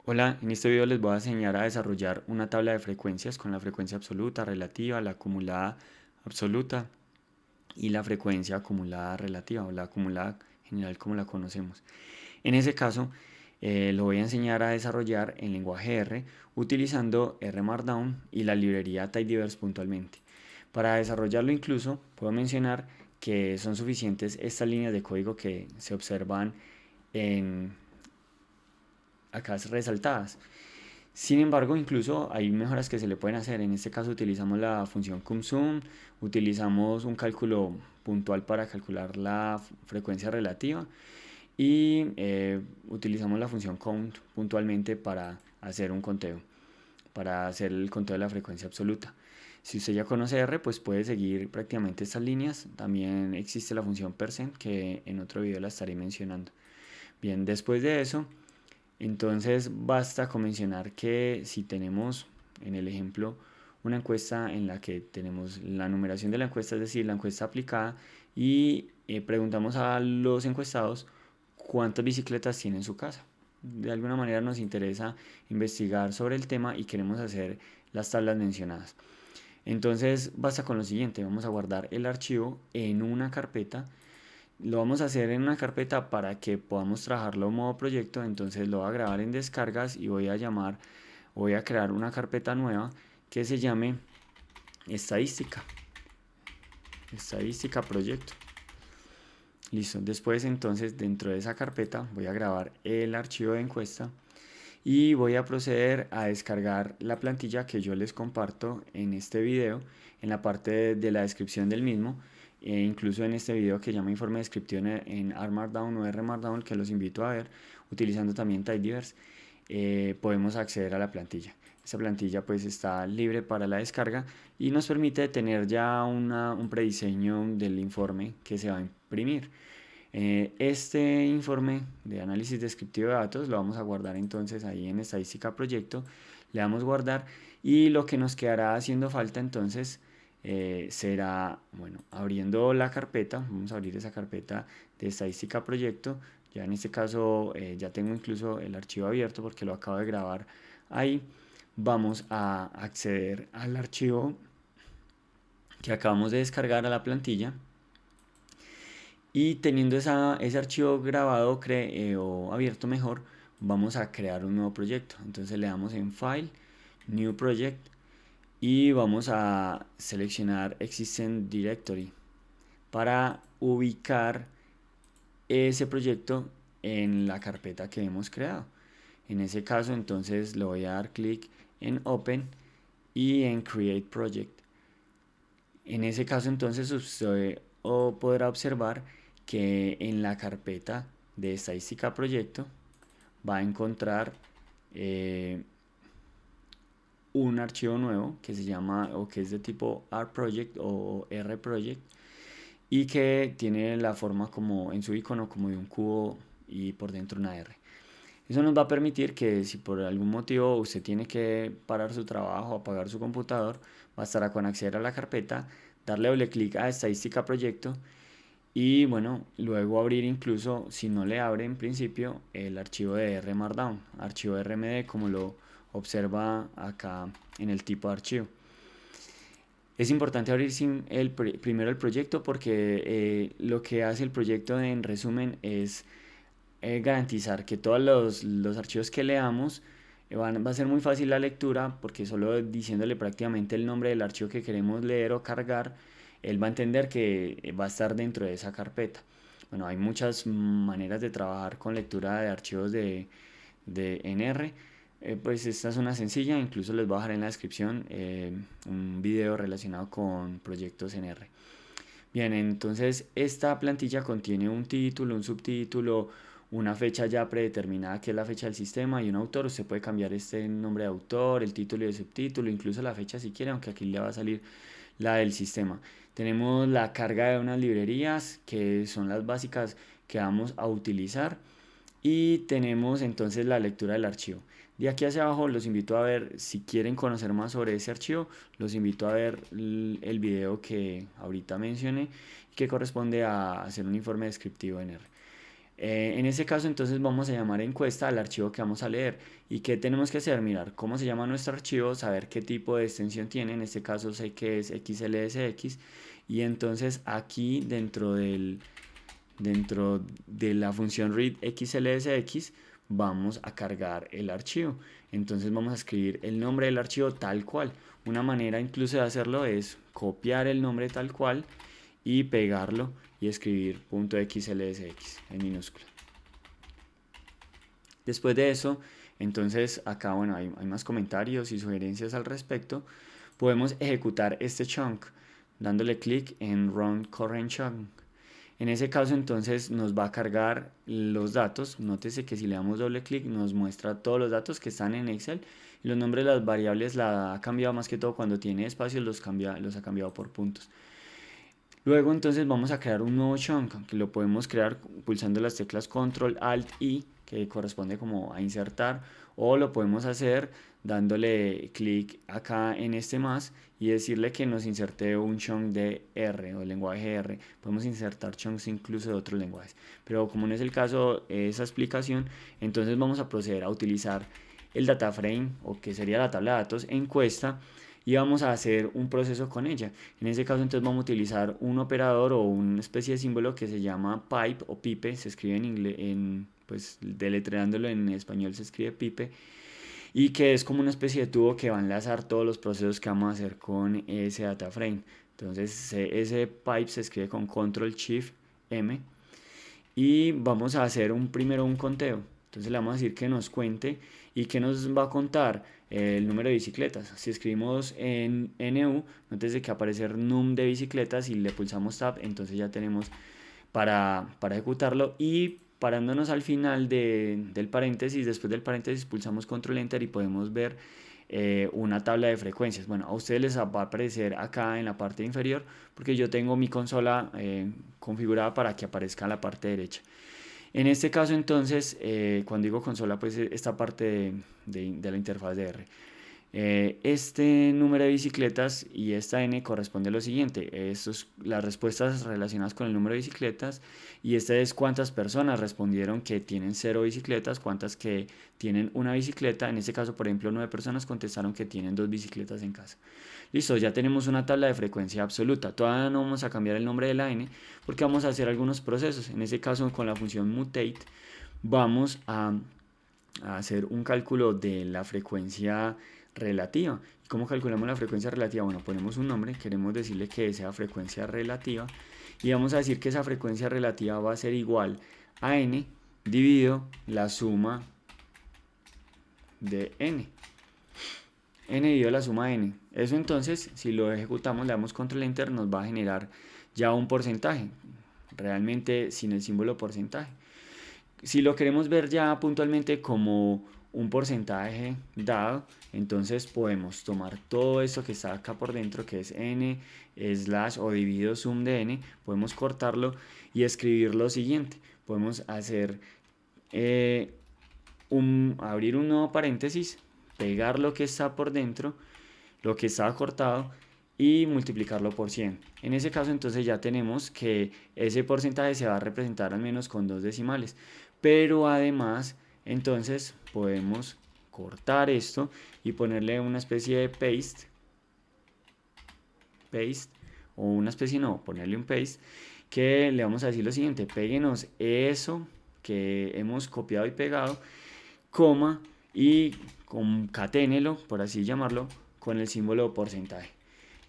Hola, en este video les voy a enseñar a desarrollar una tabla de frecuencias con la frecuencia absoluta, relativa, la acumulada absoluta y la frecuencia acumulada relativa o la acumulada general como la conocemos. En ese caso, lo voy a enseñar a desarrollar en lenguaje R utilizando R Markdown y la librería Tidyverse puntualmente. Para desarrollarlo incluso puedo mencionar que son suficientes estas líneas de código que se observan en acá resaltadas. Sin embargo, incluso hay mejoras que se le pueden hacer. En este caso utilizamos la función CumSum, utilizamos un cálculo puntual para calcular la frecuencia relativa y utilizamos la función count puntualmente para hacer un conteo, para hacer el conteo de la frecuencia absoluta. Si usted ya conoce R, pues puede seguir prácticamente estas líneas. También existe la función percent que en otro video la estaré mencionando. Bien, después de eso entonces basta con mencionar que si tenemos en el ejemplo una encuesta en la que tenemos la numeración de la encuesta, es decir, la encuesta aplicada, y preguntamos a los encuestados cuántas bicicletas tiene en su casa. De alguna manera nos interesa investigar sobre el tema y queremos hacer las tablas mencionadas. Entonces basta con lo siguiente, vamos a guardar el archivo en una carpeta. Lo vamos a hacer en una carpeta para que podamos trabajarlo en modo proyecto. Entonces lo voy a grabar en descargas y voy a crear una carpeta nueva que se llame estadística, estadística proyecto. Listo, después entonces dentro de esa carpeta voy a grabar el archivo de encuesta y voy a proceder a descargar la plantilla que yo les comparto en este video, en la parte de la descripción del mismo, e incluso en este video que llama informe descriptivo en R Markdown o R Markdown, que los invito a ver, utilizando también Tidyverse, podemos acceder a la plantilla. Esta plantilla pues está libre para la descarga y nos permite tener ya un prediseño del informe que se va a imprimir. Este informe de análisis descriptivo de datos lo vamos a guardar entonces ahí en estadística proyecto, le damos guardar y lo que nos quedará haciendo falta entonces será, bueno, abriendo la carpeta, vamos a abrir esa carpeta de estadística proyecto, ya en este caso ya tengo incluso el archivo abierto porque lo acabo de grabar ahí, vamos a acceder al archivo que acabamos de descargar a la plantilla. Y teniendo ese archivo grabado o abierto mejor, vamos a crear un nuevo proyecto. Entonces le damos en File, New Project y vamos a seleccionar Existing Directory para ubicar ese proyecto en la carpeta que hemos creado. En ese caso entonces le voy a dar clic en Open y en Create Project. En ese caso entonces usted podrá observar que en la carpeta de estadística proyecto va a encontrar eh, un archivo nuevo que se llama o que es de tipo RProject o RProject y que tiene la forma como en su icono como de un cubo y por dentro una R. Eso nos va a permitir que si por algún motivo usted tiene que parar su trabajo, apagar su computador, bastará con acceder a la carpeta, darle doble clic a estadística proyecto y bueno, luego abrir incluso si no le abre en principio el archivo de R Markdown, archivo RMD como lo observa acá en el tipo de archivo. Es importante abrir primero el proyecto porque lo que hace el proyecto en resumen es garantizar que todos los archivos que leamos va a ser muy fácil la lectura porque solo diciéndole prácticamente el nombre del archivo que queremos leer o cargar, él va a entender que va a estar dentro de esa carpeta. Bueno, hay muchas maneras de trabajar con lectura de archivos en R. Pues esta es una sencilla, incluso les voy a dejar en la descripción un video relacionado con proyectos en R. Bien, entonces esta plantilla contiene un título, un subtítulo, una fecha ya predeterminada que es la fecha del sistema y un autor. Usted puede cambiar este nombre de autor, el título y el subtítulo, incluso la fecha si quiere, aunque aquí le va a salir la del sistema. Tenemos la carga de unas librerías que son las básicas que vamos a utilizar y tenemos entonces la lectura del archivo. De aquí hacia abajo los invito a ver, si quieren conocer más sobre ese archivo, los invito a ver el video que ahorita mencioné, que corresponde a hacer un informe descriptivo en R. En ese caso entonces vamos a llamar encuesta al archivo que vamos a leer. ¿Y qué tenemos que hacer? Mirar cómo se llama nuestro archivo, saber qué tipo de extensión tiene, en este caso sé que es XLSX, y entonces aquí dentro de la función read XLSX vamos a cargar el archivo. Entonces vamos a escribir el nombre del archivo tal cual. Una manera incluso de hacerlo es copiar el nombre tal cual y pegarlo y escribir .xlsx en minúscula. Después de eso, entonces acá bueno, hay más comentarios y sugerencias al respecto. Podemos ejecutar este chunk dándole clic en Run Current Chunk. En ese caso entonces nos va a cargar los datos. Nótese que si le damos doble clic nos muestra todos los datos que están en Excel. Y los nombres de las variables la ha cambiado más que todo cuando tiene espacios, los ha cambiado por puntos. Luego entonces vamos a crear un nuevo chunk que lo podemos crear pulsando las teclas Control Alt I, que corresponde como a insertar, o lo podemos hacer dándole clic acá en este más y decirle que nos inserte un chunk de R o lenguaje R. Podemos insertar chunks incluso de otros lenguajes, pero como no es el caso esa explicación, entonces vamos a proceder a utilizar el data frame, o que sería la tabla de datos encuesta, y vamos a hacer un proceso con ella. En ese caso entonces vamos a utilizar un operador o una especie de símbolo que se llama pipe o pipe, se escribe en inglés, pues deletreándolo en español se escribe pipe, y que es como una especie de tubo que va a enlazar todos los procesos que vamos a hacer con ese data frame. Entonces ese pipe se escribe con control shift M y vamos a hacer primero un conteo. Entonces le vamos a decir que nos cuente y que nos va a contar el número de bicicletas. Si escribimos en NU, antes de que aparecer num de bicicletas y le pulsamos tab, entonces ya tenemos para ejecutarlo, y parándonos al final del paréntesis, después del paréntesis pulsamos control enter y podemos ver una tabla de frecuencias. Bueno, a ustedes les va a aparecer acá en la parte inferior porque yo tengo mi consola configurada para que aparezca en la parte derecha. En este caso entonces, cuando digo consola, pues esta parte de la interfaz de R. Este número de bicicletas y esta n corresponde a lo siguiente. Estos, las respuestas relacionadas con el número de bicicletas, y esta es cuántas personas respondieron que tienen 0 bicicletas, cuántas que tienen una bicicleta. En este caso, por ejemplo, 9 personas contestaron que tienen 2 bicicletas en casa. Listo, ya tenemos una tabla de frecuencia absoluta. Todavía no vamos a cambiar el nombre de la n porque vamos a hacer algunos procesos. En este caso, con la función mutate vamos a hacer un cálculo de la frecuencia relativa. ¿Cómo calculamos la frecuencia relativa? Bueno, ponemos un nombre, queremos decirle que sea frecuencia relativa, y vamos a decir que esa frecuencia relativa va a ser igual a n dividido la suma de n. N dividido la suma de n. Eso entonces, si lo ejecutamos, le damos control enter, nos va a generar ya un porcentaje, realmente sin el símbolo porcentaje. Si lo queremos ver ya puntualmente como un porcentaje dado, entonces podemos tomar todo esto que está acá por dentro, que es n slash o dividido sum de n, podemos cortarlo y escribir lo siguiente. Podemos hacer abrir un nuevo paréntesis, pegar lo que está por dentro, lo que está cortado, y multiplicarlo por 100. En ese caso entonces ya tenemos que ese porcentaje se va a representar al menos con 2 decimales. Pero además entonces podemos cortar esto y ponerle una especie de paste, o una especie no, ponerle un paste, que le vamos a decir lo siguiente: péguenos eso que hemos copiado y pegado, coma, y concaténelo, por así llamarlo, con el símbolo porcentaje.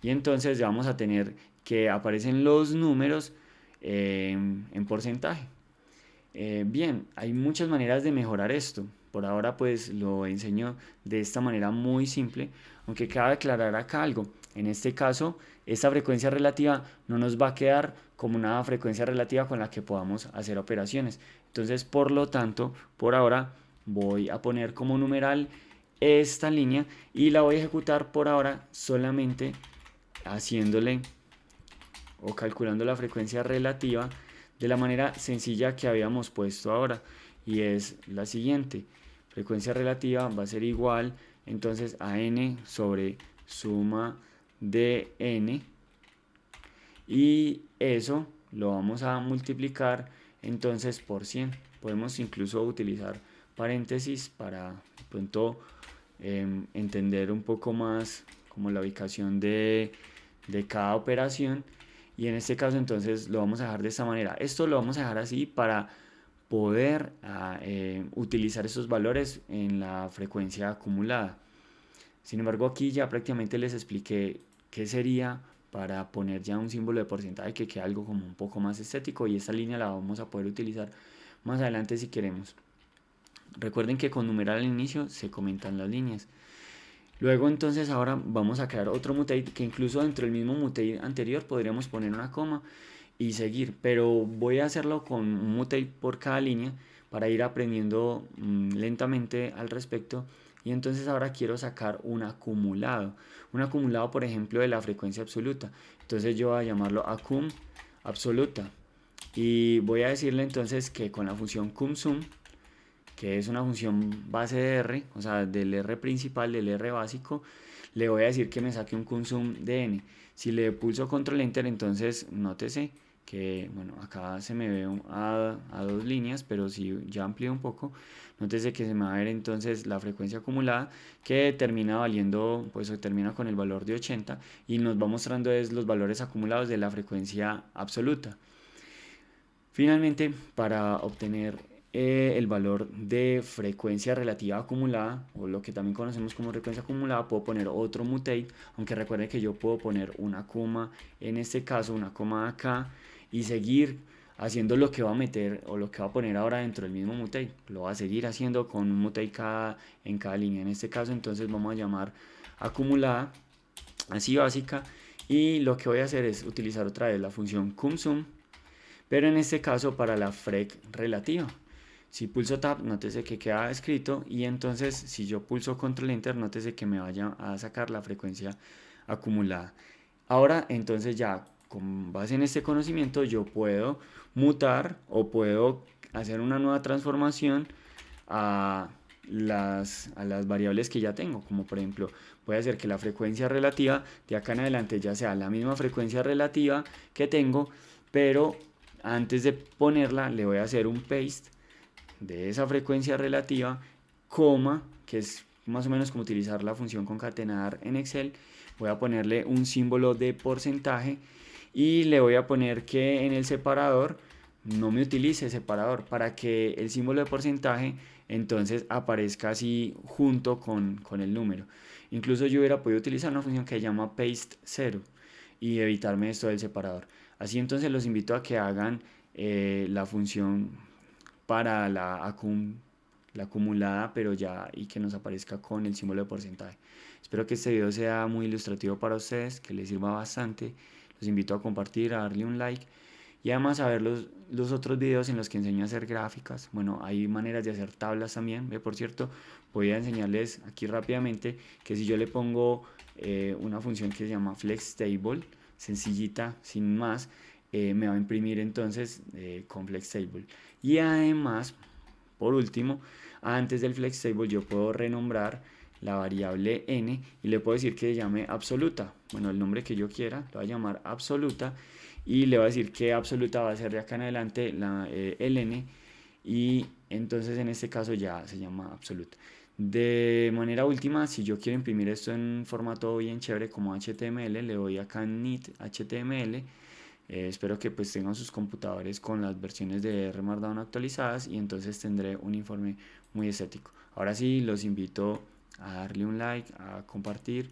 Y entonces ya vamos a tener que aparecen los números en porcentaje. Bien, hay muchas maneras de mejorar esto. Por ahora pues lo enseño de esta manera muy simple, aunque cabe aclarar acá algo. En este caso, esta frecuencia relativa no nos va a quedar como una frecuencia relativa con la que podamos hacer operaciones. Entonces, por lo tanto, por ahora voy a poner como numeral esta línea y la voy a ejecutar por ahora solamente haciéndole o calculando la frecuencia relativa de la manera sencilla que habíamos puesto ahora, y es la siguiente: frecuencia relativa va a ser igual entonces a n sobre suma de n, y eso lo vamos a multiplicar entonces por 100. Podemos incluso utilizar paréntesis para de pronto entender un poco más como la ubicación de cada operación, y en este caso entonces lo vamos a dejar de esta manera. Esto lo vamos a dejar así para poder utilizar esos valores en la frecuencia acumulada. Sin embargo, aquí ya prácticamente les expliqué qué sería para poner ya un símbolo de porcentaje que quede algo como un poco más estético, y esta línea la vamos a poder utilizar más adelante si queremos. Recuerden que con numeral al inicio se comentan las líneas. Luego entonces ahora vamos a crear otro mutate, que incluso dentro del mismo mutate anterior podríamos poner una coma y seguir, pero voy a hacerlo con un mutate por cada línea para ir aprendiendo lentamente al respecto. Y entonces ahora quiero sacar un acumulado por ejemplo de la frecuencia absoluta. Entonces yo voy a llamarlo acum absoluta, y voy a decirle entonces que con la función cumSum, que es una función base de R, o sea, del R principal, del R básico, le voy a decir que me saque un consum de N. Si le pulso control enter, entonces nótese que, bueno, acá se me ve a dos líneas, pero si ya amplío un poco, nótese que se me va a ver entonces la frecuencia acumulada, que termina valiendo, pues termina con el valor de 80, y nos va mostrando es los valores acumulados de la frecuencia absoluta. Finalmente, para obtener el valor de frecuencia relativa acumulada, o lo que también conocemos como frecuencia acumulada, puedo poner otro mutate, aunque recuerden que yo puedo poner una coma, en este caso una coma acá, y seguir haciendo lo que va a meter o lo que va a poner ahora dentro del mismo mutate. Lo va a seguir haciendo con un mutate en cada línea. En este caso entonces vamos a llamar acumulada, así básica, y lo que voy a hacer es utilizar otra vez la función cumSum, pero en este caso para la frec relativa. Si pulso Tab, nótese que queda escrito, y entonces si yo pulso Control Enter, nótese que me vaya a sacar la frecuencia acumulada. Ahora entonces ya con base en este conocimiento yo puedo mutar o puedo hacer una nueva transformación a las variables que ya tengo, como por ejemplo voy a hacer que la frecuencia relativa de acá en adelante ya sea la misma frecuencia relativa que tengo, pero antes de ponerla le voy a hacer un paste de esa frecuencia relativa, coma, que es más o menos como utilizar la función concatenar en Excel. Voy a ponerle un símbolo de porcentaje y le voy a poner que en el separador no me utilice separador, para que el símbolo de porcentaje entonces aparezca así junto con el número. Incluso yo hubiera podido utilizar una función que se llama paste 0 y evitarme esto del separador. Así entonces los invito a que hagan la función para la acumulada, pero ya, y que nos aparezca con el símbolo de porcentaje. Espero que este video sea muy ilustrativo para ustedes, que les sirva bastante. Los invito a compartir, a darle un like, y además a ver los otros videos en los que enseño a hacer gráficas. Bueno, hay maneras de hacer tablas también. Por cierto, voy a enseñarles aquí rápidamente que si yo le pongo una función que se llama flextable, sencillita, sin más, me va a imprimir entonces con flextable. Y además, por último, antes del flextable yo puedo renombrar la variable n y le puedo decir que se llame absoluta. Bueno, el nombre que yo quiera, lo voy a llamar absoluta, y le voy a decir que absoluta va a ser de acá en adelante el n, y entonces en este caso ya se llama absoluta. De manera última, si yo quiero imprimir esto en formato bien chévere como HTML, le doy acá en Knit HTML. Espero que pues tengan sus computadores con las versiones de R Markdown actualizadas, y entonces tendré un informe muy estético. Ahora sí, los invito a darle un like, a compartir,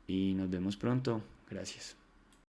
y nos vemos pronto. Gracias.